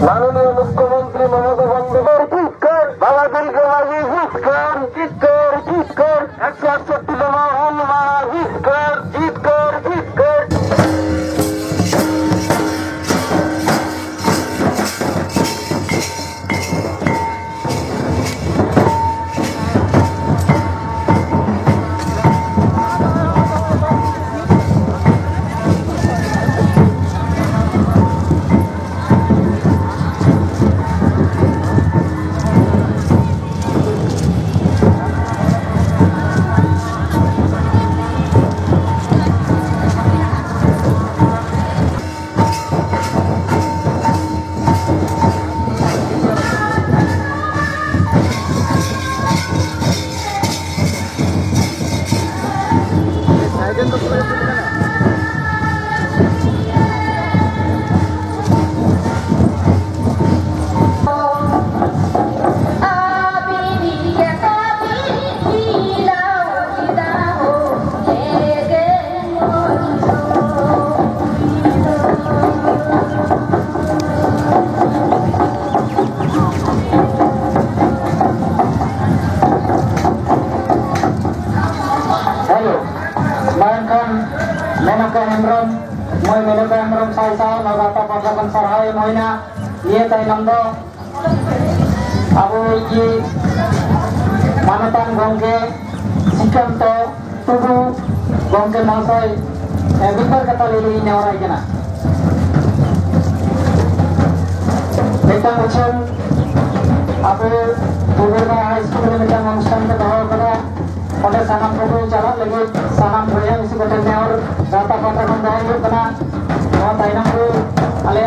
মাননীয় মুখ্যমন্ত্রী মমতা বন্দ্যোপাধ্যায় বাবা দীর্ঘবাদী জিতকর জিতকর জিতকর 168তম হলমা জিতকর জিতকর জিতকর। Menaka Hemrom, Moy Menaka Hemrom Salsa, Nagata Pasakan Sarhai Moina, Nieta Nando, Abu Iji, Manatan Gongke, Sikanto, Tudu, Gongke Masai, Bikar kata lili ini orang kena. Kita macam Abu Bugurna High School macam অনুষ্ঠান ke bawah pada pada sanam pukul jalan lagi sanam boleh mesti bertanya orang rata rata kandang itu kena mau tainam tu ale.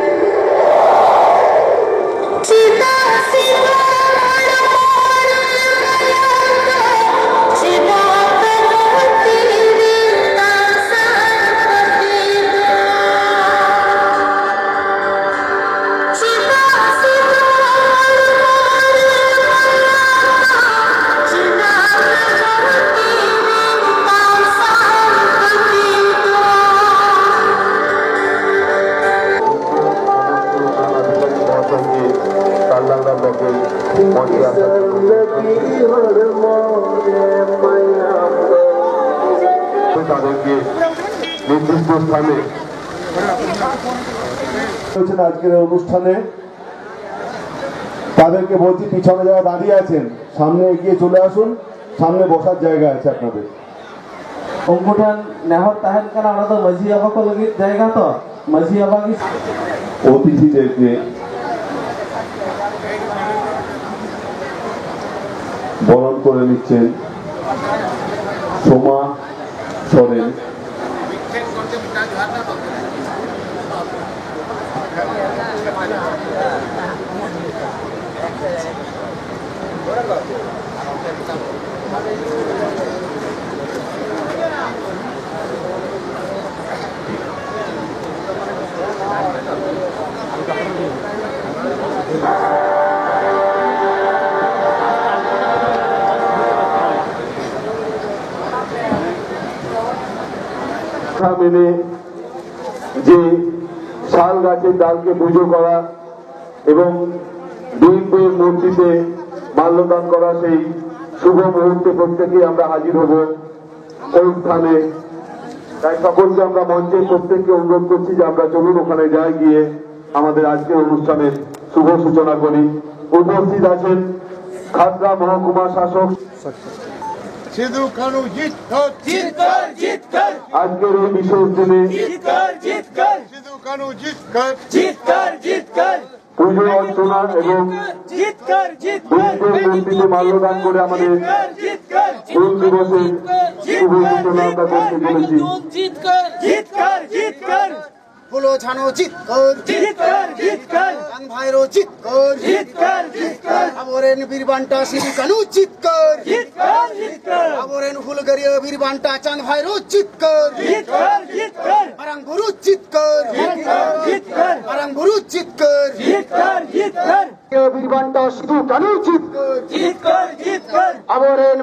তাদেরকে নির্দিষ্ট স্থানে আজকের অনুষ্ঠানে তাদেরকে বলছি পিছনে যারা দাঁড়িয়ে আছেন সামনে এগিয়ে চলে আসুন, সামনে বসার জায়গা আছে আপনাদের। অঙ্কুঠান নেহর তাহেন কানা ওরা তো মাঝি বাবা কো লাগি জায়গা তো মাঝি বাবা কি অতিথিদেরকে বরণ করে নিচ্ছেন সোমা সরেন। মেনে যে শাল গাছের ডালকে পুজো করা এবং বিএনপির মূর্তিতে মাল্যদান করা সেই শুভ মুহূর্তে প্রত্যেকেই আমরা হাজির হব ওই স্থানে। তাই সকলকে আমরা মঞ্চের প্রত্যেককে অনুরোধ করছি যে আমরা চলুন ওখানে যাই, গিয়ে আমাদের আজকের অনুষ্ঠানের শুভ সূচনা করি। উপস্থিত আছেন খাতড়া মহকুমা শাসক সিধু কানু জিত কর জিত কর জিত কর আজকের এই বিশেষ দিনে সিধু কানু জিত কর জিত কর পুজো অর্চনা এবং জিত কর বুদ্ধের মূর্তিতে মাল্যদান করে আমাদের হুল দিবসের শুভ সূচনা আমরা করতে চলেছি। জিত কর ফুলো ছানো জিত কর গান ভাইরো জিত কর আবরেন বীরবান্টা সিধু কানু জিত কর আবরেন ফুলগরিয়া বীরবান্টা চাঁদ ভাইরো জিত কর আরাং গুরু জিত কর আরাং গুরু জিত কর বীরবান্টা সিধু কানু জিত কর আবরেন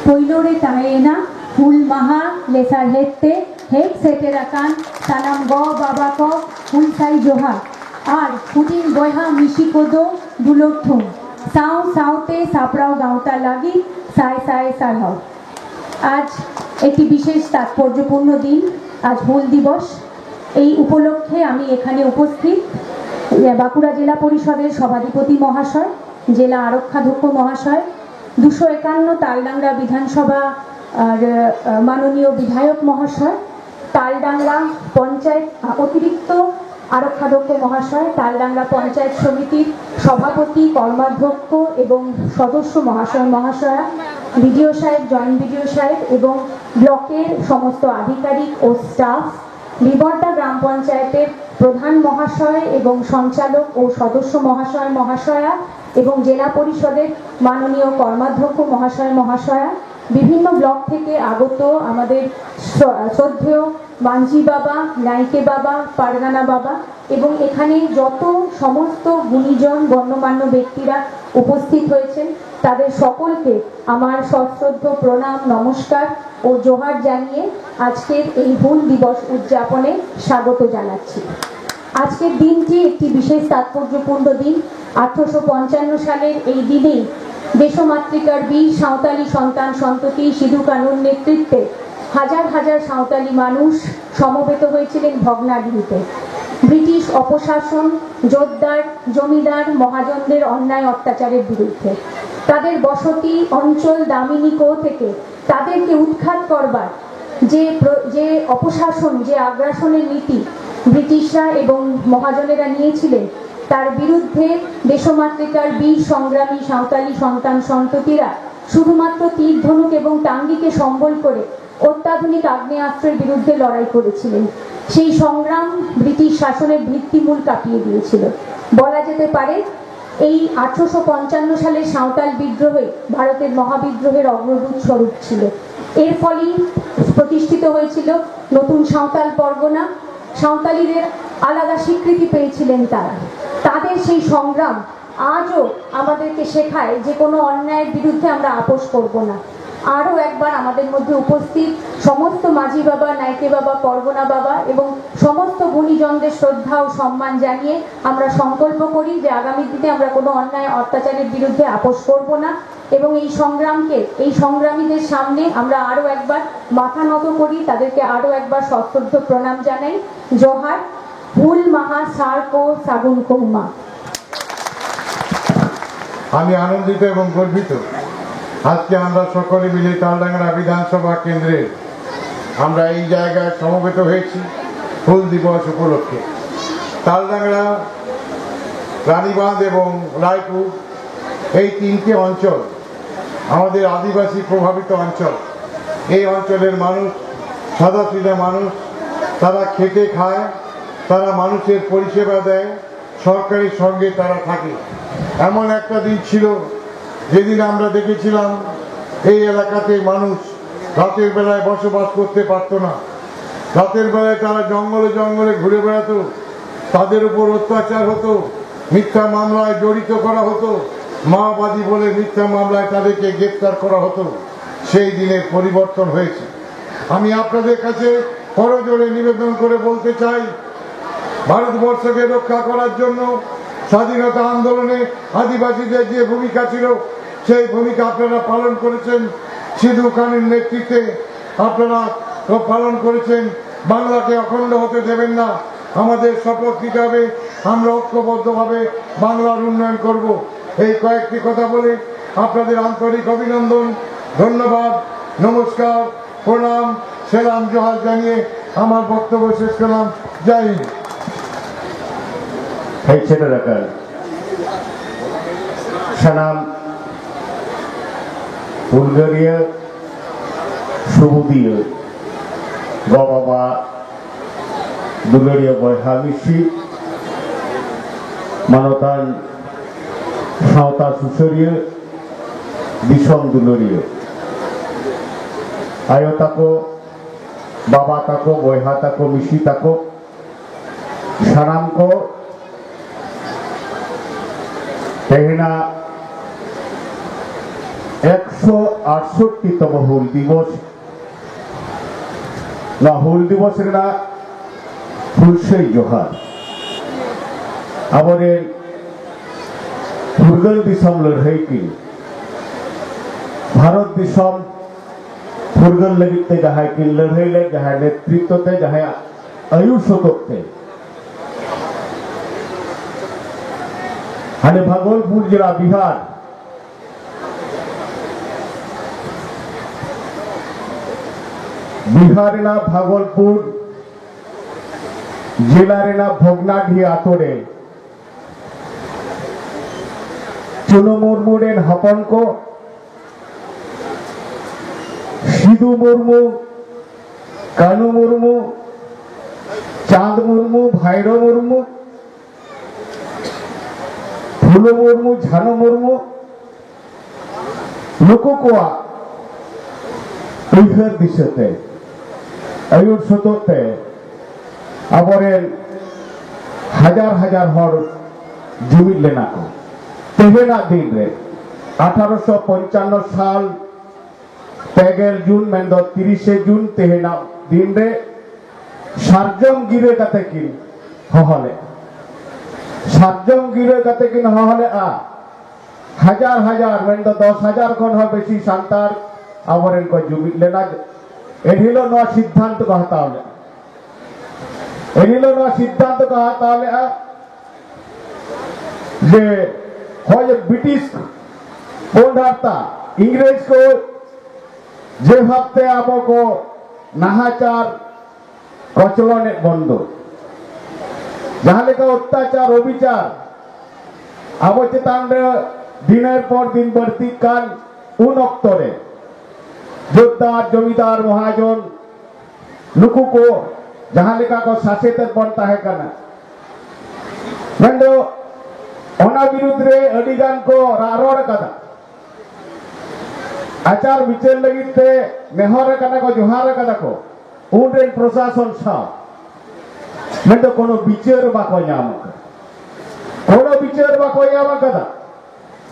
Poilore taena hul maha lesar hette hek seterakan tanam go babako hul sai joha ar putin boyha mishikodo dulothum sao saute saprao gaota lagi sai sai sarhao আজ একটি বিশেষ তাৎপর্যপূর্ণ দিন, আজ হুল দিবস। এই উপলক্ষে আমি এখানে উপস্থিত বাঁকুড়া জেলা পরিষদের সভাধিপতি মহাশয়, জেলা আরক্ষাধ্যক্ষ মহাশয়, 251 তালডাংরা বিধানসভা মাননীয় বিধায়ক মহাশয়, তালডাংরা পঞ্চায়েত অতিরিক্ত আরক্ষাধ্যক্ষ মহাশয়, তালডাংরা পঞ্চায়েত সমিতির সভাপতি, কর্মাধ্যক্ষ এবং সদস্য মহাশয়া, বিডিও সাহেব, জয়েন্ট বিডিও সাহেব এবং ব্লকের সমস্ত আধিকারিক ও স্টাফ, বিবর্তা গ্রাম পঞ্চায়েতের প্রধান মহাশয় এবং সঞ্চালক ও সদস্য মহাশয়া এবং জেলা পরিষদের মাননীয় কর্মাধ্যক্ষ মহাশয়া, বিভিন্ন ব্লক থেকে আগত আমাদের শ্রদ্ধেয় মানজি বাবা, নাইকে বাবা, পারগানা বাবা এবং এখানে যত সমস্ত গুণীজন গণ্যমান্য ব্যক্তিরা উপস্থিত হয়েছেন তাদের সকলকে আমার সশ্রদ্ধ প্রণাম, নমস্কার ও জোহার জানিয়ে আজকের এই হুল দিবস উদযাপনে স্বাগত জানাচ্ছি। আজকের দিনটি একটি বিশেষ তাৎপর্যপূর্ণ দিন। 1855 সালের এই দিনেই দেশমাতৃকার বীর সাঁওতালি সন্তান সন্ততি সিধু কানুর নেতৃত্বে হাজার হাজার সাঁওতালি মানুষ সমবেত হয়েছিলেন ভগ্নাডিহিতে। ব্রিটিশ অপশাসন, জোরদার, জমিদার, মহাজনদের অন্যায় অত্যাচারের বিরুদ্ধে। তাদের বসতি অঞ্চল দামিনী কো থেকে তাদেরকে উৎখাত করবার যে অপশাসন, যে আগ্রাসনের নীতি ব্রিটিশরা এবং মহাজনেরা নিয়েছিলেন, তার বিরুদ্ধে দেশমাতৃকার বীর সংগ্রামী সাঁওতালি সন্তান সন্ততিরা শুধুমাত্র তীর ধনুক এবং টাঙ্গিকে সম্বল করে অত্যাধুনিক আগ্নেয়াস্ত্রের বিরুদ্ধে লড়াই করেছিলেন। সেই সংগ্রাম ব্রিটিশ শাসনের ভিত্তিমূল কাঁপিয়ে দিয়েছিল। বলা যেতে পারে এই 1855 সালের সাঁওতাল বিদ্রোহে ভারতের মহাবিদ্রোহের অগ্রদূত স্বরূপ ছিল। এর ফলেই প্রতিষ্ঠিত হয়েছিল নতুন সাঁওতাল পরগনা। সাঁওতালিদের আলাদা স্বীকৃতি পেয়েছিলেন তারা। তাদের সেই সংগ্রাম আজও আমাদেরকে শেখায় যে কোনো অন্যায়ের বিরুদ্ধে আমরা আপোষ করব না। আরও একবার আমাদের মধ্যে উপস্থিত সমস্ত মাঝি বাবা, নাইকে বাবা, পরগনা বাবা এবং সমস্ত গুণীজনদের শ্রদ্ধা ও সম্মান জানিয়ে আমরা সংকল্প করি যে আগামী দিনে আমরা কোনো অন্যায় অত্যাচারের বিরুদ্ধে আপোষ করব না এবং এই সংগ্রামকে, এই সংগ্রামীদের সামনে আমরা আরও একবার মাথা নত করি, তাদেরকে আরও একবার সশ্রদ্ধ প্রণাম জানাই। জোহার। হুল মাহা সার কো সাগুন কৌমা। আমি আনন্দিত এবং গর্বিত আজকে আমরা সকলে মিলে তালডাংরা বিধানসভা কেন্দ্রে আমরা এই জায়গায় সমবেত হয়েছি হুল দিবস উপলক্ষে। তালডাংরা, রানীবাঁধ এবং রায়পুর এই তিনটি অঞ্চল আমাদের আদিবাসী প্রভাবিত অঞ্চল। এই অঞ্চলের মানুষ সাদাসিধা মানুষ, তারা খেটে খায়, তারা মানুষের পরিষেবা দেয়, সরকারের সঙ্গে তারা থাকে। এমন একটা দিন ছিল যেদিন আমরা দেখেছিলাম এই এলাকাতে মানুষ রাতের বেলায় বসবাস করতে পারত না। রাতের বেলায় তারা জঙ্গলে জঙ্গলে ঘুরে বেড়াতো, তাদের উপর অত্যাচার হতো, মিথ্যা মামলায় জড়িত করা হতো, মাওবাদী বলে মিথ্যা মামলায় তাদেরকে গ্রেফতার করা হতো। সেই দিনের পরিবর্তন হয়েছে। আমি আপনাদের কাছে করজোড়ে নিবেদন করে বলতে চাই, ভারতবর্ষকে রক্ষা করার জন্য স্বাধীনতা আন্দোলনে আদিবাসীদের যে ভূমিকা ছিল সেই ভূমিকা আপনারা পালন করেছেন। সিধু কানুর নেতৃত্বে আপনারা পালন করেছেন। বাংলাকে অখণ্ড হতে দেবেন না। আমাদের শপথ নিতে হবে, আমরা ঐক্যবদ্ধভাবে বাংলার উন্নয়ন করব। এই কয়েকটি কথা বলে আপনাদের আন্তরিক অভিনন্দন, ধন্যবাদ, নমস্কার, প্রণাম, সেলাম, জোহার জানিয়ে আমার বক্তব্য শেষ করলাম। জয় Hind. Hey, Chedarakan. Sanam Bulgaria Subudia Gobaba Bulgaria Boyhamishi Manotan Sauta Susuria Dishon Duluria Ayotako Baba Tako Boyhatako Mishitako Sanamko तेहना 168तम हुल दिवस ना हुल दिवस हुलसई जोहार आबरे फुरगल दिसम लड़ाई की भारत दिसम फुरगल लगिते जहां की लड़ाई ले जहां नेतृत्व ते जहां आयुषते हाने भागलपुर जिला बिहार बिहार भागलपुर जिला भोगनाडी आतोरे चुनु मुर्मू हपन को सिधु मुर्मू, कानू मुर्मू, चांद मुर्मू, भाईरो मुर्मू, फुलो मुर्मू, झानो मुर्मू नुकु कोआ उइहर दिशते आयुर सतते आबरेन हजार हजार हर जुमिद लेना को तेहेना दिन रे 1855 साल 13 जून मेंदो 30 जून तेहेना दिन रे सारजम गिरे कते किन हहले सातजन गिरे कते किन हहले आ हजार हजार मेंदो 10,000 खन हो बेसी सांतार आबरेन को जुमिद लेना एहिलो न सिद्धांत को हतावले एनिलो ना सिद्धांत का हाताले जे हो जे ब्रिटिश बोंडाता इंग्रेज को जे भाबते आबो को नाहाचार कचलने बंद जहाँ लेका अत्याचार अविचार आबो चेतान रे दिनेर पर दिन बढ़ती कान उन अक्तरे जोद्धार जमीदार महाजन नुकु को जहाँ लेका को शासित बनता है करना मेंदो ओना विरुद्ध रे अडिगान को रारोड़ कदा आचार विचार लगिते नेहर कदा को जोहार कदा को उन प्रशासन सा मेंदो कोनो विचार बाको नाम कोनो विचार बाको नाम कदा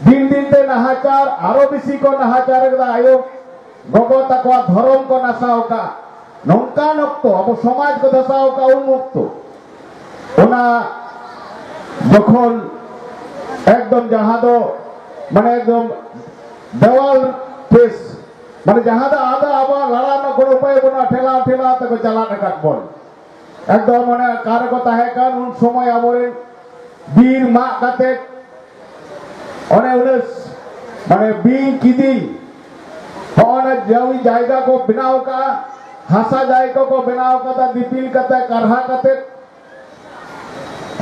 दिन दिन ते नाहाचार आरो बेसी को नाहाचार कदा आयो गगो तको धर्म को नासाओ का नौकान अक्तो अब समाज को दसाओ का उन्मुक्तो ओना जखन एकदम जहाँ दो माने एकदम देवाल पेस माने जहाँ दा आधा आबा लड़ा न कोनो उपाय बना ठेला ठेला तक चला नकाट बोल एकदम माने कार को ताहे कान उन समय आबोरे बीर मा काते ओने उनेस माने बीर किदी ओने जावी जायगा को बनाओ का हासा जायगा को बनाओ का ता दिपिल कते करहा कते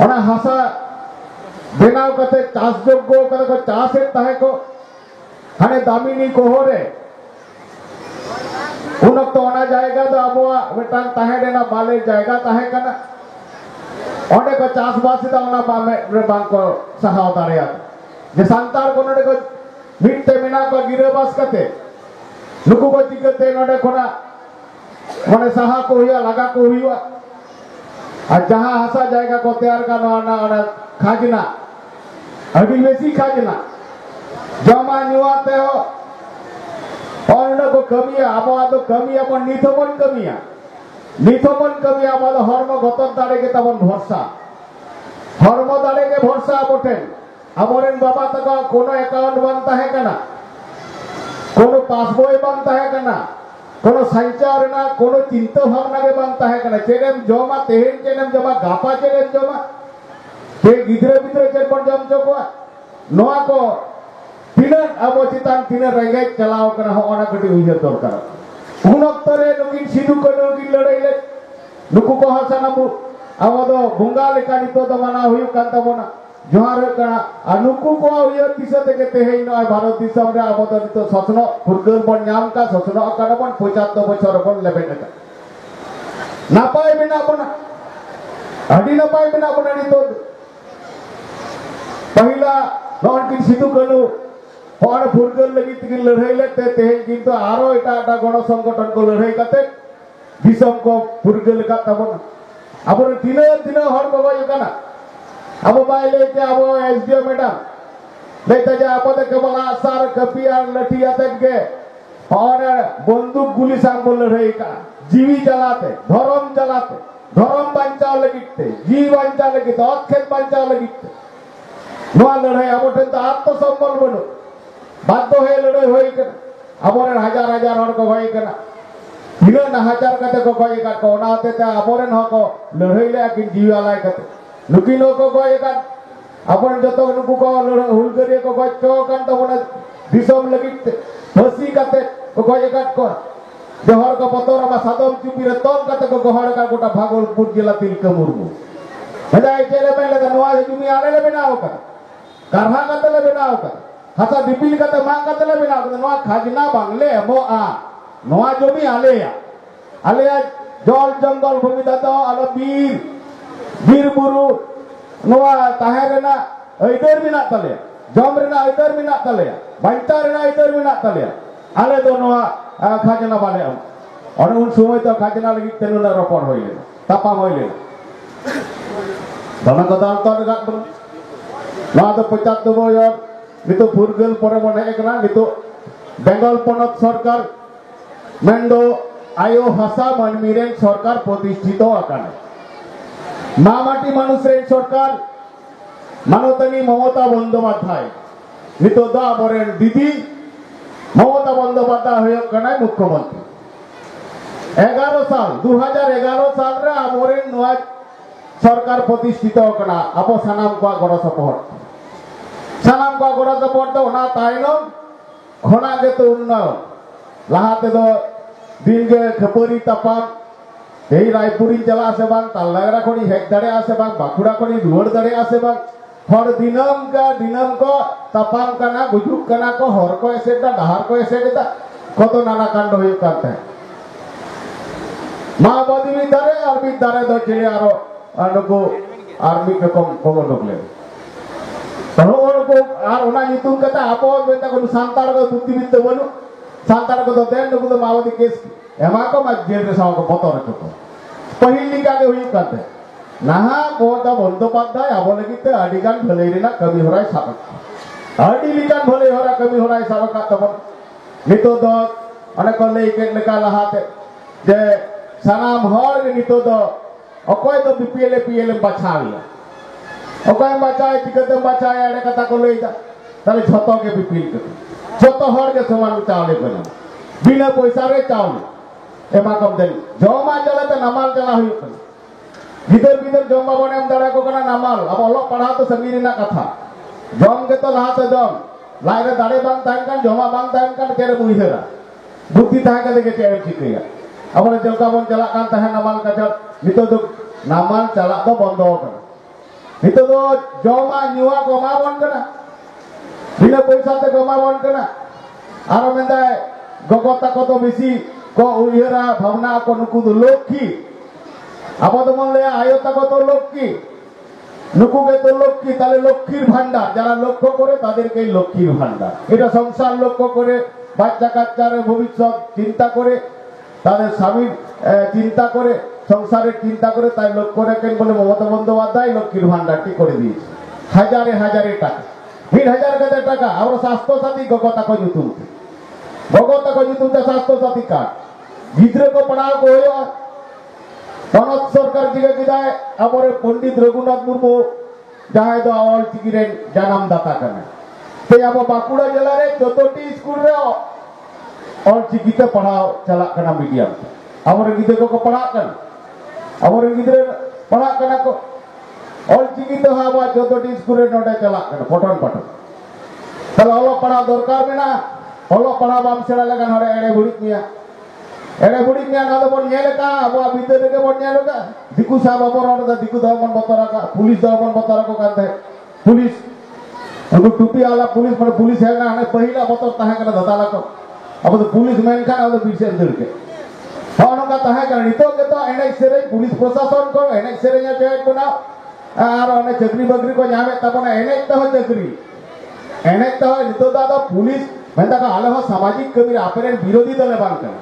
ओना हासा बनाओ कते चास जोग्गो कते को चासे ताहे को हाने दामिनी को होरे उन तो ओना जायगा तो आबोआ मिटान ताहे देना बाले जायगा ताहे कना ओने को चास बासी ता ओना बामे रे बांग को सहाव दारिया जे संतार को नडे को मिटते मिना को गिरेबास कते नुकु को चिकते नडे कोना माने सहा को हुआ लगा को हुआ और जहाँ हंसा जाएगा को तैयार करना खाजना अभी बेसी खाजना जमा निवाते हो और न को कमिया आबो तो कमिया पर निथोपन कमिया आबो तो हर्म गतर दाड़े के तबन भरसा हर्म दाड़े के भरसा बोटेन आबोरेन बाबा तक कोनो अकाउंट बनता है कना कोनो पासबुक बनता है कना कोनो संचार ना कोनो चिंता भावना के बनता है कना चेनेम जोमा तेहेन चेनेम जोमा गापा चेनेम जोमा के गिद्रे बिद्रे चेन पर जम चोको नोआ को तीन अब चितान तीन रेंगे चलाओ कना हो ओना कटी उइहर दरकार उन अक्तरे नुकिन सिधु को नुकिन लड़ाई ले नुकु को हसनाबु अब दो बुंगा लेका नितो तो माना हुई कान तबोना जोहार कना अनुकु को उइहर दिसते के तेहेन नय भारत दिसम रे अब तो नितो ससनो फुरगल बन नाम का ससनो कना बन 75 बछर बन लेबेन का नापाय बिना बना अडी नापाय बिना बना नितो पहिला नॉन किन सिधु कनु और फुरगल लगी तिगिन लड़ाई लेते तेहेन किंतु आरो एटा गण संगठन को लड़ाई करते दिसम को फुरगल का तबन अब तीन हर को गयो कना अब बाइले के अब एसडीओ मैडम लेते जा अब के बला सार कपियार लठिया तक के और बंदूक गुली सांग बोल रही का जीवी जलाते धर्म बचाव लगिते जीव बचाव लगिते अखेत बचाव लगिते नोआ लड़ाई अब तो आत्मसम्मान बनो बाध्य है लड़ाई होई कना अब हजार हजार हर को होई कना तीन नाहाचार कते को गय का कोनाते ते अबोरेन हको लड़ाई ले किन जीवालाय कते नुकिनो को गय का अपन जतो नुकु को हुलगरिया को गय तो कान तो बना दिसम लगित फसी कते को गय का को जहर को पतोरा बा सादम चुपी रे तोन कते को गहर का गोटा भागलपुर जिला तिलका मुर्मू हदाय चले पहले तो नोआ जुमी आरे ले बनाओ का करहा कते ले बनाओ का हसा दिपिल कते मांग कते ले बनाओ का नोआ खाजना बांगले मो आ नोआ जुमी आलेया जल जंगल भूमि दातो आलो बीर बुरु नोआ ताहेरेना ऐदर मिना तले जमरेना ऐदर मिना तले बांटारेना ऐदर मिना तले आले दो नोआ खाजना बाले और उन समय तो खाजना लगी तेनुना रपड़ होइले तापा होइले दना कदाल तो गात बन नोआ तो 75 बछर नितो फुरगल परे बन एकना नितो बेंगल पनत सरकार मेंडो आयो भाषा मानमीरेन सरकार प्रतिष्ठित आकाने मामाटी मानुषरेन सरकार मानवतानी ममता बंदोपाध्याय नितो दा आबोरेन दीदी ममता बंदोपाध्याय होय कनाय मुख्यमंत्री 11 साल 2011 साल रे आबोरेन नोआ सरकार प्रतिष्ठित होना अब सानाम को गड़ सपोर्ट सानाम को गड़ सपोर्ट तो होना तायनम खना के तो उन्नयन लहाते दो दिन के खपरी तपाम এই রায়পুরি জেলা আছে বাং তালনাগরা খনি হেক দাড়ে আছে বাং বাঁকুড়া খনি দুয়ার দাড়ে আছে বাং হর দিনম ক তাপাম কানা গুজুক কানা কো হর কো এসেটা ডাহার কো এসেটা কত নানা কাণ্ড হয়ে কাটতে মাওবাদী বিদ্যারে আর বিদ্যারে দ ছেড়ে আরো আনুকো আর্মি কে কম ঢুকলে তাহলে ওরকম আর ওনা নিতুম কথা আপো বেটা কোন সান্তাড় কো বুদ্ধিবিদ্যা বলু সান্তাড় কো দেন নুকু তো মাওবাদী কেস एमा को मत जेल रे साव को पतो रखो पहिल लिखा के हुई करते नाहा को द बंदोपाध्याय अब लगिते अडिगान भले रे ना कमी होराय साबक अडी लिकान भले होरा कमी होराय साबक तब नितो द अने को ले के लेका लहाते जे सनाम हर नितो द अकोय तो बीपीएल बचाविया अकोय बचाए टिकते बचाए अने कथा को लेदा ताले झतो के बीपीएल के झतो हर के समान चावले बना बिना पैसा रे चावले एमा कम देन जमा चलाते नमाल चला हुई गिदर जमा बने दाड़ा को कना नमाल अब ओलो पढ़ा तो संगीनी ना कथा जम के तो लाते जम लाइरे दाड़े बांग तान कान जमा बांग तान कान केरे बुइहेरा बुद्धि ताहे के देखे चेम चिकैया अब जलका बन चला कान ताहे नमाल कचर नितो तो नमाल चला तो बंद हो कना नितो तो जमा निवा गमा बन कना बिना पैसा ते गमा बन कना आरो मेंदाय गगता को तो बेसी को उयरा भावना को नुकु दो लक्ष्मी अब तो मन ले आयता को तो लक्ष्मी नुकु के तो लक्ष्मी ताले लक्ष्मीर भांडार যারা লক্ষ্য করে তাদেরকে লক্ষ্মীর ভান্ডার এটা সংসার লক্ষ্য করে বাচ্চা কাচ্চার ভবিষ্যৎ চিন্তা করে তাদের স্বামীর চিন্তা করে সংসারের চিন্তা করে তাই লক্ষ্য রাখেন বলে মমতা বন্দ্যোপাধ্যায় লক্ষ্মীর ভান্ডারটি করে দিয়েছে হাজারে হাজারে টাকা 10,000 টাকা আমরা স্বাস্থ্য সাথী গগতা কই তুলতে भगवत को जितुंते स्वास्थ्य साथी कार्ड गिद्रे को पढ़ाओ को होया पनत सरकार जिगे किदाय अबरे पंडित रघुनाथ मुर्मू जहां दो ऑल चिकिरे जन्म दाता कने ते अब बाकुड़ा जिला रे जतोटी स्कूल रे ऑल चिकिते पढ़ाओ चला कना मीडियम अबरे गिद्रे को पढ़ा कन अबरे गिद्रे पढ़ा कना को ऑल चिकिते हावा जतोटी स्कूल रे नोडे चला कना पठन तले ऑल पढ़ा दरकार मेना ओलो पढ़ा बाम सेड़ा लगन हरे एड़े बुड़ी मिया ना तो बन नेले का अब भीतर के बन नेले का दिकु साहब अबर और दिकु दमन बतरा का पुलिस दमन बतरा को करते पुलिस उनको टोपी वाला पुलिस माने पुलिस है ना पहिला बतर ताहे का धताला को अब तो पुलिस मैन का अब बीच अंदर के होनो का ताहे का नितो के तो एने सेरे पुलिस प्रशासन को एने सेरे या जे बना आर ओने चक्री बकरी को जामे तबना एने तो चक्री एने तो नितो दादा पुलिस मेंदा का आले हो सामाजिक कमी आपेरे विरोधी दल बांध कर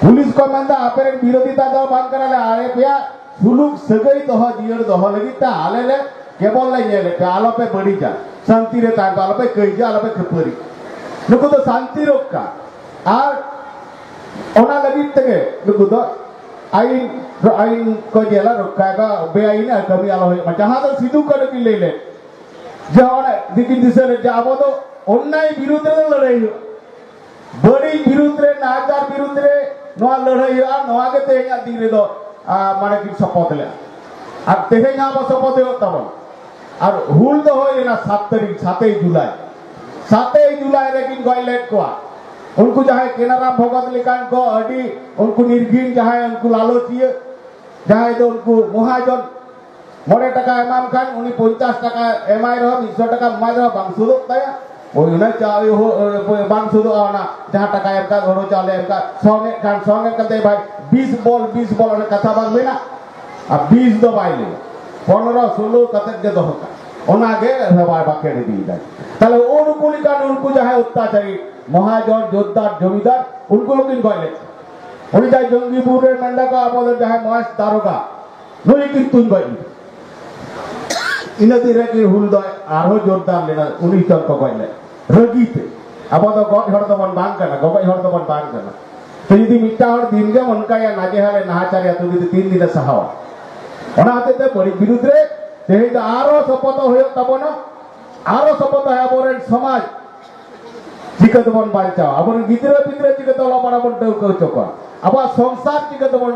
पुलिस को मेंदा आपेरे विरोधी दल बांध कर आले पिया सुलुक सगई तो दियर दो लगी ता आले ले केवल ले नेले पे आलो पे बड़ी जा शांति रे ता आलो पे कई जा आलो पे खपरी नुको तो शांति रखा आर ओना लगी तके नुको तो आइन को जेला रखा का बेआईन कमी आलो है जहां तो सिद्धू कर की ले ले जहां दिकिन दिसे जाबो तो अन्याय विरुद्ध रे लड़ाई बड़ी विरुद्ध रे नाचार विरुद्ध रे नवा लड़ाई नवा के तेया दिरे दो माने कि शपथ ले আর তেহে না শপথ তখন আর হুল তো হয় না 7 তারিখ 7 जुलाई लेकिन गॉयलेट को उनको जहां केनाराम भगत लिकान को अडी उनको निर्घिन जहां उनको लालचिए जहां तो उनको महाजन मोड़े टका एमाम खान उनी 50 টাকা एमआई रहो 100 টাকা एमआई रहो बांसुदो ताया ओई ना चावे हो बांसुदो आना जहां टका एम का घरो चाले एम का सोंगे करते भाई 20 बॉल ने कथा बाग में ना अब 20 दो बाइले 15 16 कतक के दो का ओनागे रबाय बाकेड़े दी जाए তাহলে ওরকুলি কান উনকু যাহে অত্যাচারী মহাজন যোদ্ধার জমিদার উনকু লোকিন কইলে উনি যাই জঙ্গিপুরের মেন্ডাকা আমাদের যাহে মহেশ দারোগা নই কিন্তু কইলি ইনাদি রেকি হুলদয় আরো জোরদার লেনা উনি তর্ক কইলে রগিতে আপাতত গট হরদমন বাং কানা গবাই হরদমন বাং কানা তো যদি মিটা হর দিনগে মনকায়া নাজে হালে নাহাচারিয়া তো যদি 3 দিনে সাহাও ওনা হাতে বড়ি বিরুদ্ধে যেহেতু আরো শপথ হয়ে তবন आरो शपथ है आबोरेन समाज चिकतबन बांचाओ आबोरेन गिद्रे पिद्रे चिकत ला बराबर देउ को चोका आबा संसार चिकतबन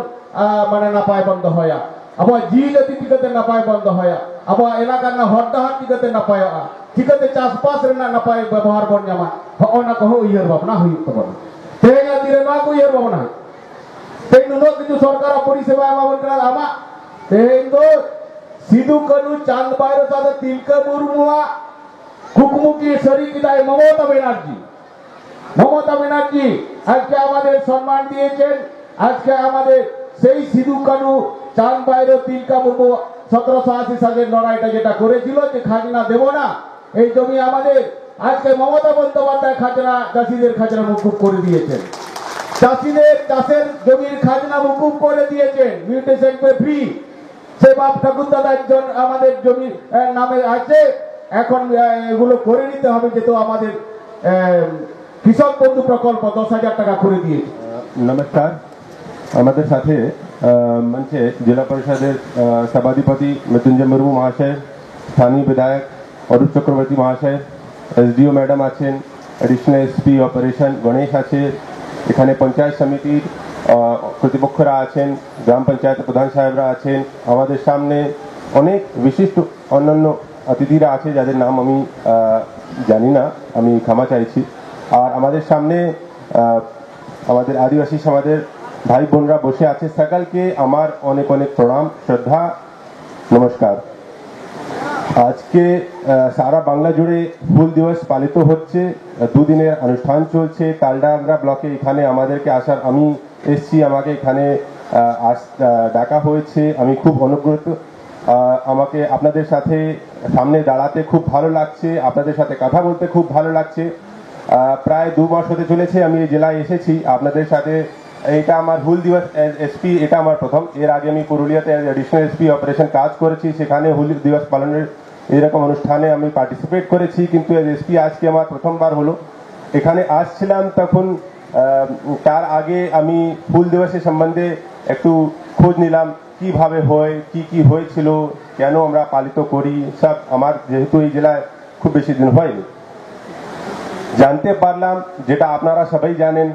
माने नापाय बन दहया ᱟᱵᱚᱣᱟᱜ ᱡᱤᱣᱤ ᱡᱟᱹᱛᱤ ᱪᱤᱠᱟᱹᱛᱮ ᱱᱟᱯᱟᱭ ᱵᱚᱱ ᱫᱚᱦᱚᱭᱟ, ᱟᱵᱚᱣᱟᱜ ᱮᱞᱟᱠᱟ ᱨᱮᱱᱟᱜ ᱦᱚᱨ ᱰᱟᱦᱟᱨ ᱪᱤᱠᱟᱹᱛᱮ ᱱᱟᱯᱟᱭᱚᱜᱼᱟ, ᱪᱤᱠᱟᱹᱛᱮ ᱪᱟᱥᱵᱟᱥ ᱨᱮᱱᱟᱜ ᱱᱟᱯᱟᱭ ᱵᱮᱵᱚᱦᱟর ᱵᱚᱱ ᱧᱟᱢᱟ, ᱦᱚᱸᱜᱼᱚᱱᱟ ᱠᱚᱦᱚᱸ ᱩᱭᱦᱟᱹᱨ ᱵᱷᱟᱵᱽᱱᱟ ᱦᱩᱭᱩᱜ ᱛᱟᱵᱚᱱᱟ। ᱛᱮᱦᱮᱧᱟᱜ ᱫᱤᱱ ᱨᱮ ᱱᱚᱣᱟ ᱠᱚ ᱩᱭᱦᱟᱹᱨ ᱵᱷᱟᱵᱽᱱᱟ ᱦᱩᱭᱩᱜ। ᱛᱮᱦᱮᱧ ᱱᱩᱱᱟᱹᱜ ᱠᱤᱪᱷᱩ ᱥᱚᱨᱠᱟᱨᱟᱜ ᱯᱚরিষেবা ᱮᱢᱟᱵᱚᱱ ᱠᱟᱱᱟ ᱟᱢᱟᱜ ᱛᱮᱦᱮᱧ ᱫᱚ সিধু কানু চাঁদ বাইরের সাথে তিলকা মুর্মুয়ার কুকমু কি সরি কিদায় মমতা ব্যানার্জি। মমতা ব্যানার্জি আজকে আমাদের সম্মান দিয়েছেন। আজকে আমাদের সেই সিধু কানু চাঁদ বাইরে তিলকা মুর্মু 1780 সালের লড়াইটা যেটা করেছিল যে খাজনা দেব না, এই জমি আমাদের, আজকে মমতা বন্দ্যোপাধ্যায় খাজনা চাষিদের খাজনা মুকুব করে দিয়েছেন। চাষিদের চাষের জমির খাজনা মুকুব করে দিয়েছেন, মিউটেশন পে ফ্রি। সে বাপ ঠাকুর দাদা একজন আমাদের জমি নামে আছে, এখন এগুলো করে নিতে হবে, যেহেতু আমাদের কৃষক বন্ধু প্রকল্প 10,000 টাকা করে দিয়েছে। নমস্কার, আমাদের সাথে মঞ্চে জেলা পরিষদের সভাধিপতি মৃত্যুঞ্জয় মুর্মু মহাশয়, স্থানীয় বিধায়ক অরূপ চক্রবর্তী মহাশয়, এসডিও ম্যাডাম আছেন, এডিশনাল এসপি অপারেশন গণেশ আছে, এখানে পঞ্চায়েত সমিতির কর্তৃপক্ষরা আছেন, গ্রাম পঞ্চায়েত প্রধান সাহেবরা আছেন, আমাদের সামনে অনেক বিশিষ্ট অন্যান্য অতিথিরা আছে যাদের নাম আমি জানি না, আমি ক্ষমা চাইছি। আর আমাদের সামনে আমাদের আদিবাসী সমাজের ভাই বোনরা বসে আছে, সকলকে আমার অনেক অনেক প্রণাম, শ্রদ্ধা, নমস্কার। আজকে সারা বাংলা জুড়ে হুল দিবস পালিত হচ্ছে, দুদিনের অনুষ্ঠান চলছে তালডাংরা ব্লকে। এখানে আমাদেরকে আসার, আমি এসছি, আমাকে এখানে ডাকা হয়েছে, আমি খুব অনুগ্রহিত। আমাকে আপনাদের সাথে সামনে দাঁড়াতে খুব ভালো লাগছে, আপনাদের সাথে কথা বলতে খুব ভালো লাগছে। প্রায় 2 মাস হতে চলেছে আমি এই জেলায় এসেছি আপনাদের সাথে। এটা আমার হুল দিবস এসপি, এটা আমার প্রথম। এর আগে আমি পুরুলিয়াতে এডিশনাল এসপি অপারেশন কাজ করেছি, সেখানে হুল দিবস পালনের এরকম অনুষ্ঠানে আমি পার্টিসিপেট করেছি, কিন্তু এসপি আজকে আমার প্রথমবার হলো। এখানে আসছিলাম তখন, তার আগে আমি হুল দিবসের সম্বন্ধে একটু খোঁজ নিলাম, কিভাবে হয়, কি হয়েছিল, কেন আমরা পালিত করি, সব আমার যেহেতু এই জেলায় খুব বেশি দিন হয়নি, জানতে পারলাম। যেটা আপনারা সবাই জানেন,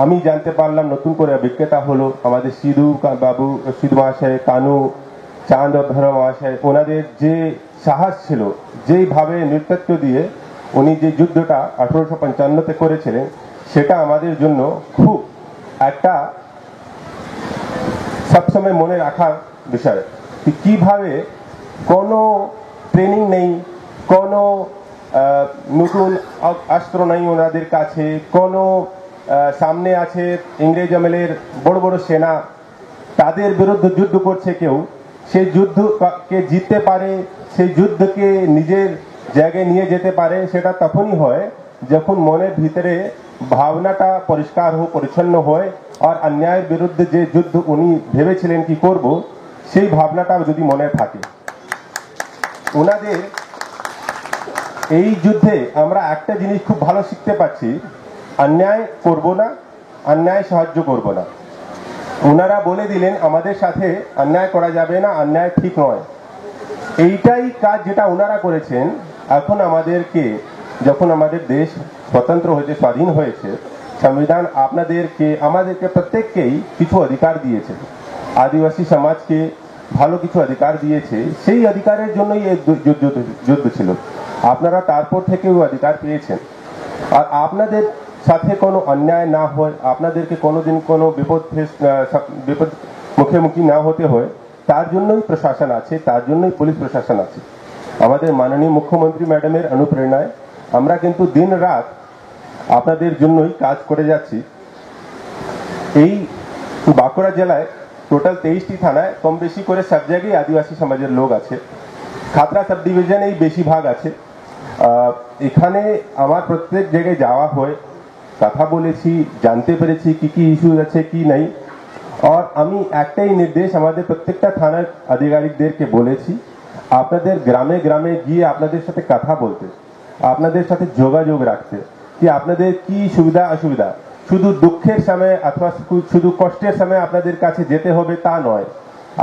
আমি জানতে পারলাম, নতুন করে অভিজ্ঞতা হলো। আমাদের সিধু বাবু, সিধু মহাশয়, কানু চাঁদ ভৈরব মহাশয়, ওনাদের যে সাহস ছিল, যেইভাবে নেতৃত্ব দিয়ে উনি যে যুদ্ধটা 1855-তে করেছিলেন, সেটা আমাদের জন্য খুব একটা সবসময় মনে রাখার বিষয়। কিভাবে কোনো ট্রেনিং নেই, কোনো নতুন অস্ত্র নেই ওনাদের কাছে, কোনো সামনে আছে ইংরেজ আমলের বড় বড় সেনা, তাদের বিরুদ্ধে যুদ্ধ করছে কেউ, সেই যুদ্ধকে জিততে পারে, সেই যুদ্ধকে নিজের জায়গায় নিয়ে যেতে পারে, সেটা তখনই হয় যখন মনের ভিতরে ভাবনাটা পরিষ্কার পরিচ্ছন্ন হয়, আর অন্যায়ের বিরুদ্ধে যে যুদ্ধ উনি ভেবেছিলেন কি করব, সেই ভাবনাটা যদি মনে থাকে। ওনাদের এই যুদ্ধে আমরা একটা জিনিস খুব ভালো শিখতে পাচ্ছি, অন্যায় করব না, অন্যায় সাহায্য করব না। ওনারা বলে দিলেন আমাদের সাথে অন্যায় করা যাবে না, অন্যায় ঠিক নয়। এইটাই কাজ যেটা ওনারা করেছেন। এখন আমাদেরকে, যখন আমাদের দেশ স্বতন্ত্র হয়েছে, স্বাধীন হয়েছে, সংবিধান আমাদেরকে প্রত্যেককেই কিছু অধিকার দিয়েছে, আদিবাসী সমাজকে ভালো কিছু অধিকার দিয়েছে। সেই অধিকারের জন্যই এই যুদ্ধ ছিল। আপনারা তারপর থেকে ওই অধিকার পেয়েছেন। আর আপনাদের সাথে কোনো অন্যায় না হয়, আপনাদেরকে কোনোদিন কোনো বিপদ মুখোমুখি না হতে হয়, তার জন্যই প্রশাসন আছে, তার জন্যই পুলিশ প্রশাসন আছে। আমাদের মাননীয় মুখ্যমন্ত্রী ম্যাডামের অনুপ্রেরণায় আমরা কিন্তু দিন রাত আপনাদের জন্যই কাজ করে যাচ্ছি। এই বাঁকুড়া জেলায় টোটাল 23টি থানায় কম বেশি করে সব জায়গায় আদিবাসী সমাজের লোক আছে। খাতড়া সাব ডিভিশনেই বেশিরভাগ আছে। এখানে আমার প্রত্যেক জায়গায় যাওয়া হয়, কথা বলেছি, জানতে পেরেছি কি ইস্যু আছে কি নাই। আর আমি একটাই নির্দেশ আমাদের প্রত্যেকটা থানার আধিকারিকদেরকে বলেছি, আপনাদের গ্রামে গ্রামে গিয়ে আপনাদের সাথে কথা বলতে, আপনাদের সাথে যোগাযোগ রাখতে, কি আপনাদের কি সুবিধা অসুবিধা। শুধু দুঃখের সময় অথবা শুধু কষ্টের সময় আপনাদের কাছে যেতে হবে তা নয়।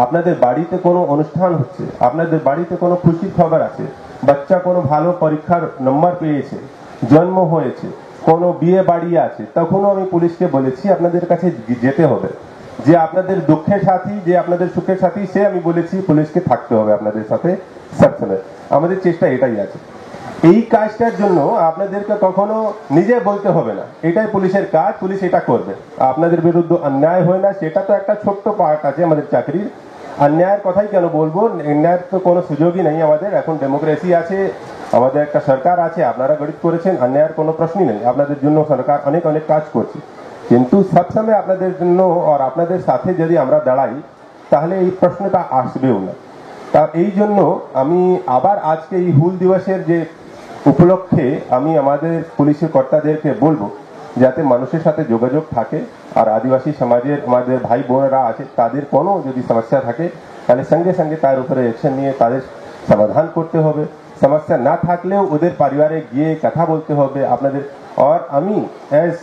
আপনাদের বাড়িতে কোনো অনুষ্ঠান হচ্ছে, আপনাদের বাড়িতে কোনো খুশির খবর আছে, বাচ্চা কোনো ভালো পরীক্ষার নম্বর পেয়েছে, জন্ম হয়েছে, কোনো বিয়ে বাড়ি আছে, তখনও আমি পুলিশকে বলেছি আপনাদের কাছে যেতে হবে। যে আপনাদের দুঃখের সাথী, যে আপনাদের সুখের সাথী, সে আমি বলেছি পুলিশকে থাকতে হবে আপনাদের সাথে সবসময়। আমাদের চেষ্টা এটাই আছে। এই কাজটার জন্য আপনাদেরকে কখনো নিজে বলতে হবে না, এটাই পুলিশের কাজ, পুলিশ এটা করবে। আপনাদের বিরুদ্ধে অন্যায় হয় না, সেটা তো একটা ছোট্ট পার্ট আছে আমাদের চাকরির। অন্যায়ের কথাই কেন বলবো, অন্যায়ের তো কোনো সুযোগই নেই আমাদের। এখন ডেমোক্রেসি আছে, আমাদের একটা সরকার আছে, আপনারা গঠিত করেছেন, অন্যায়ের কোনো প্রশ্নই নেই। আপনাদের জন্য সরকার অনেক অনেক কাজ করছে, কিন্তু সবসময় আপনাদের জন্য আর আপনাদের সাথে যদি আমরা দাঁড়াই তাহলে এই প্রশ্নটা আসবেও না। তা এই জন্য আমি আবার আজকে এই হুল দিবসের যে উপলক্ষে আমি আমাদের পুলিশের কর্তাদেরকে বলবো যাতে মানুষের সাথে যোগাযোগ থাকে, আর আদিবাসী সমাজের আমাদের ভাই বোনেরা আছে তাদের কোনো যদি সমস্যা থাকে তাহলে সঙ্গে সঙ্গে তার উপরে অ্যাকশন নিয়ে তাদের সমাধান করতে হবে। সমস্যা না থাকলেও ওদের পরিবারে গিয়ে কথা বলতে হবে আপনাদের। আর আমি as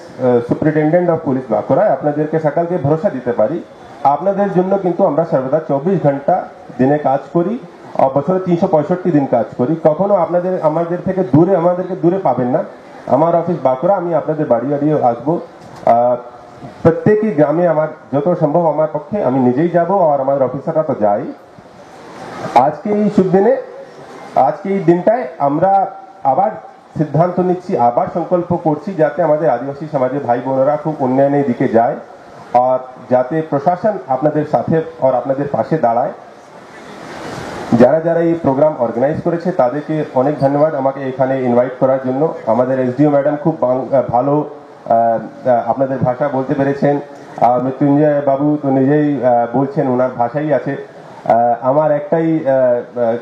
superintendent of police Bankura আপনাদেরকে সকালকে ভরসা দিতে পারি, আপনাদের জন্য কিন্তু আমরা সর্বদা 24 ঘন্টা দিনে কাজ করি, আর বছরে 365 দিন কাজ করি। কখনো আমাদের থেকে দূরে, আমাদেরকে দূরে পাবেন না। আমার অফিস বাঁকুড়া, আমি আপনাদের বাড়ি বাড়ি আসবো। প্রত্যেকই গ্রামে আমার যত সম্ভব আমার পক্ষে আমি নিজেই যাব, আর আমাদের অফিসাররা তো যাই। আজকে এই শুভ দিনে, আজকে এই দিনটায় আমরা আবার সিদ্ধান্ত নিচ্ছি, আবার সংকল্প করছি যাতে আমাদের আদিবাসী সমাজের ভাই বোনেরা খুব উন্নয়নের দিকে যায়, আর যাতে প্রশাসন আপনাদের সাথে আর আপনাদের পাশে দাঁড়ায়। যারা যারা এই প্রোগ্রাম অর্গানাইজ করেছে তাদেরকে অনেক ধন্যবাদ আমাকে এখানে ইনভাইট করার জন্য। আমাদের এসডিও ম্যাডাম খুব ভালো আপনাদের ভাষা বলতে পেরেছেন, মৃত্যুঞ্জয় বাবু তো নিজেই বলছেন, ওনার ভাষাই আছে। আমার একটাই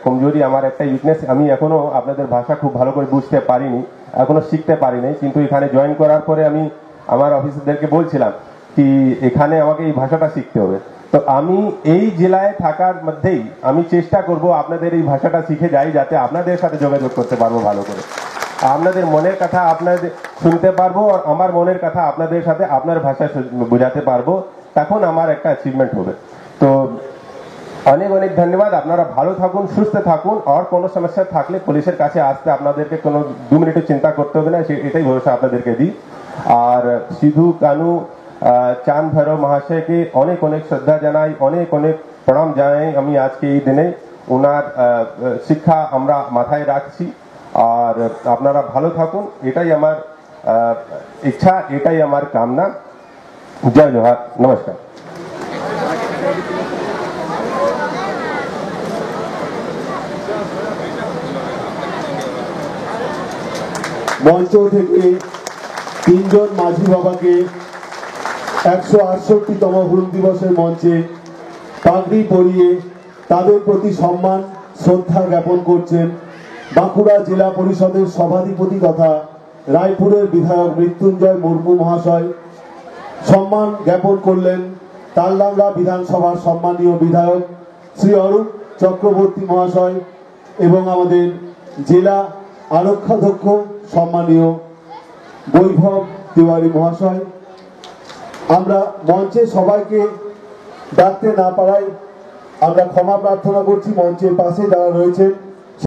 কমজোরি, আমার একটাই উইকনেস, আমি এখনো আপনাদের ভাষা খুব ভালো করে বুঝতে পারিনি, এখনো শিখতে পারিনি। কিন্তু এখানে জয়েন করার পরে আমি আমার অফিসারদেরকে বলছিলাম কি এখানে আমাকে এই ভাষাটা শিখতে হবে। তো আমি এই জেলায় থাকার মধ্যেই আমি চেষ্টা করব আপনাদের এই ভাষাটা শিখে যাই, যাতে আপনাদের সাথে যোগাযোগ করতে পারবো ভালো করে, আপনাদের মনের কথা আপনাদের শুনতে পারবো, আর আমার মনের কথা আপনাদের সাথে আপনার ভাষায় বোঝাতে পারবো, তখন আমার একটা অ্যাচিভমেন্ট হবে। তো অনেক অনেক ধন্যবাদ। আপনারা ভালো থাকুন, সুস্থ থাকুন, আর কোনো সমস্যা থাকলে পুলিশের কাছে আসতে আপনাদেরকে কোনো 2 মিনিটও চিন্তা করতে হবে না, এটাই ভরসা আপনাদেরকে দিই। আর সিধু কানু চাঁদ ভৈরব মহাশয়কে অনেক অনেক শ্রদ্ধা জানাই, অনেক অনেক প্রণাম জানাই আমি আজকে এই দিনে। ওনার শিক্ষা আমরা মাথায় রাখছি, আর আপনারা ভালো থাকুন, এটাই আমার ইচ্ছা, এটাই আমার কামনা। জয় জোহার, নমস্কার। মঞ্চ থেকে 3 জন মাঝি বাবাকে 168তম হুল দিবসের মঞ্চে পাগড়ি পরিয়ে তাদের প্রতি সম্মান শ্রদ্ধা জ্ঞাপন করছেন বাঁকুড়া জেলা পরিষদের সভাধিপতি তথা রায়পুরের বিধায়ক মৃত্যুঞ্জয় মুর্মু মহাশয়। সম্মান জ্ঞাপন করলেন তালডাংরা বিধানসভার সম্মানীয় বিধায়ক শ্রী অরূপ চক্রবর্তী মহাশয় এবং আমাদের জেলা আরক্ষাধ্যক্ষ সম্মানীয় বৈভব তিওয়ারি মহাশয়। আমরা মঞ্চে সবাইকে ডাকতে না পারায় আমরা ক্ষমা প্রার্থনা করছি। মঞ্চের পাশে যারা রয়েছেন